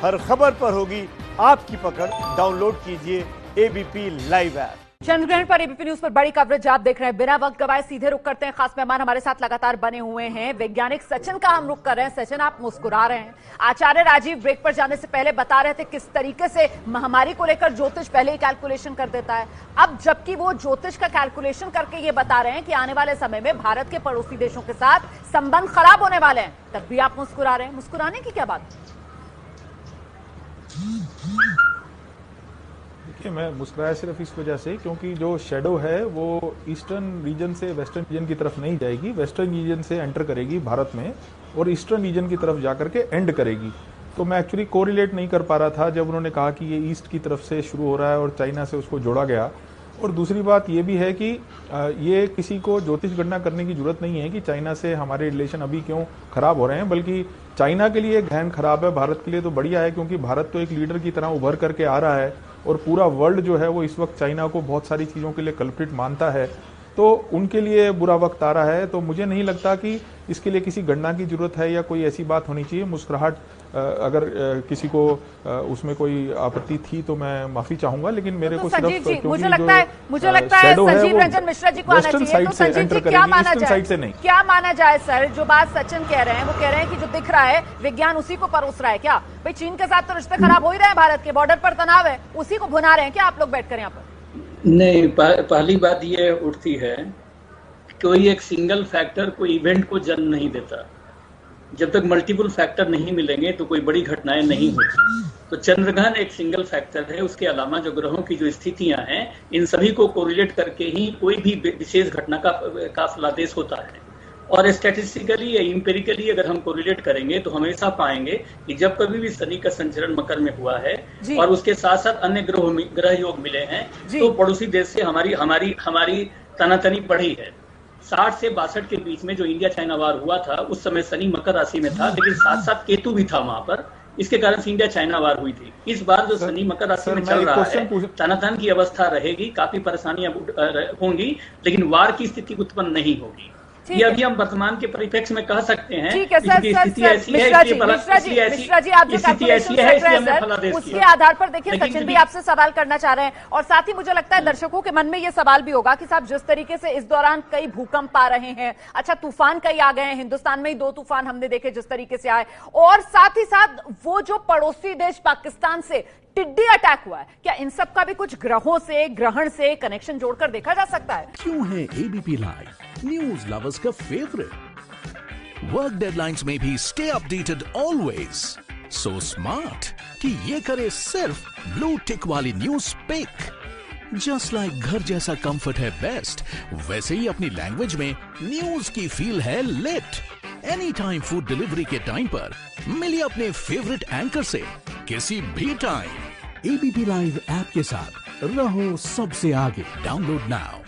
हर खबर पर होगी आपकी पकड़। डाउनलोड कीजिए एबीपी लाइव ऐप। चंद्रग्रहण पर एबीपी न्यूज पर बड़ी कवरेज आप देख रहे हैं। बिना वक्त गवाए सीधे रुक करते हैं। खास मेहमान हमारे साथ लगातार बने हुए हैं। वैज्ञानिक सचिन का हम रुक कर रहे हैं। सचिन, आप मुस्कुरा रहे हैं। आचार्य राजीव ब्रेक पर जाने से पहले बता रहे थे किस तरीके से महामारी को लेकर ज्योतिष पहले ही कैलकुलेशन कर देता है। अब जबकि वो ज्योतिष का कैलकुलेशन करके ये बता रहे हैं कि आने वाले समय में भारत के पड़ोसी देशों के साथ संबंध खराब होने वाले हैं, तब भी आप मुस्कुरा रहे हैं। मुस्कुराने की क्या बात? देखिए, मैं मुस्कुराया सिर्फ इस वजह से क्योंकि जो शेडो है वो ईस्टर्न रीजन से वेस्टर्न रीजन की तरफ नहीं जाएगी, वेस्टर्न रीजन से एंटर करेगी भारत में और ईस्टर्न रीजन की तरफ जाकर के एंड करेगी। तो मैं एक्चुअली कोरिलेट नहीं कर पा रहा था जब उन्होंने कहा कि ये ईस्ट की तरफ से शुरू हो रहा है और चाइना से उसको जोड़ा गया। और दूसरी बात ये भी है कि ये किसी को ज्योतिष गणना करने की जरूरत नहीं है कि चाइना से हमारे रिलेशन अभी क्यों खराब हो रहे हैं, बल्कि चाइना के लिए गहन खराब है, भारत के लिए तो बढ़िया है, क्योंकि भारत तो एक लीडर की तरह उभर करके आ रहा है और पूरा वर्ल्ड जो है वो इस वक्त चाइना को बहुत सारी चीज़ों के लिए कल्प्रिट मानता है। तो उनके लिए बुरा वक्त आ रहा है। तो मुझे नहीं लगता कि इसके लिए किसी गणना की जरूरत है या कोई ऐसी बात होनी चाहिए। मुस्कुराहट अगर किसी को उसमें कोई आपत्ति थी तो मैं माफी चाहूंगा, लेकिन मेरे को सिर्फ मुझे लगता है संजीव रंजन मिश्रा जी को आना चाहिए। तो संजीव जी, क्या माना जाए, क्या माना जाए सर? जो बात सचिन कह रहे हैं वो कह रहे हैं कि जो दिख रहा है विज्ञान उसी को परोस रहा है क्या? भाई चीन के साथ तो रिश्ते खराब हो ही रहे हैं, भारत के बॉर्डर पर तनाव है, उसी को भुना रहे हैं क्या आप लोग बैठकर यहाँ पर? नहीं, पहली बात ये उठती है, कोई एक सिंगल फैक्टर कोई इवेंट को जन्म नहीं देता। जब तक मल्टीपल फैक्टर नहीं मिलेंगे तो कोई बड़ी घटनाएं नहीं होती। तो चंद्रग्रहण एक सिंगल फैक्टर है। उसके अलावा जो ग्रहों की जो स्थितियां हैं, इन सभी को कोरिलेट करके ही कोई भी विशेष घटना का फलादेश होता है। और स्टैटिस्टिकली या इंपेरिकली अगर हम कोरिलेट करेंगे तो हमेशा पाएंगे कि जब कभी भी शनि का संचरण मकर में हुआ है और उसके साथ साथ अन्य ग्रह योग मिले हैं, तो पड़ोसी देश से हमारी तनातनी बढ़ी है। 60 से 62 के बीच में जो इंडिया चाइना वार हुआ था, उस समय शनि मकर राशि में था, लेकिन साथ साथ केतु भी था वहां पर। इसके कारण से इंडिया चाइना वार हुई थी। इस बार जो शनि मकर राशि में चल रहा है, तनातन की अवस्था रहेगी, काफी परेशानियां होंगी, लेकिन वार की स्थिति उत्पन्न नहीं होगी। ये अभी हम वर्तमान के परिप्रेक्ष्य में कह सकते हैं। ठीक है सर, मिश्रा जी आप जो कैलकुलेशन कर रहे हैं सर, उसके आधार पर देखिए सचिन भी आपसे सवाल करना चाह रहे हैं और साथ ही मुझे लगता है दर्शकों के मन में ये सवाल भी होगा कि साहब जिस तरीके से इस दौरान कई भूकंप आ रहे हैं, अच्छा तूफान कई आ गए हैं, हिंदुस्तान में ही 2 तूफान हमने देखे जिस तरीके से आए, और साथ ही साथ वो जो पड़ोसी देश पाकिस्तान से टिड्डी अटैक हुआ है, क्या इन सब का भी कुछ ग्रहों से, ग्रहण से कनेक्शन जोड़कर देखा जा सकता है? क्यों है एबीपी लाइव न्यूज लवर्स का फेवरेट? वर्क डेडलाइंस में भी stay updated always, so smart कि ये करे सिर्फ ब्लू टिक वाली न्यूज पिक। जस्ट लाइक घर जैसा कंफर्ट है बेस्ट, वैसे ही अपनी लैंग्वेज में न्यूज की फील है lit. Any time food delivery के टाइम पर मिलिए अपने फेवरेट एंकर से किसी भी टाइम। एबीपी लाइव ऐप के साथ रहो सबसे आगे। Download now.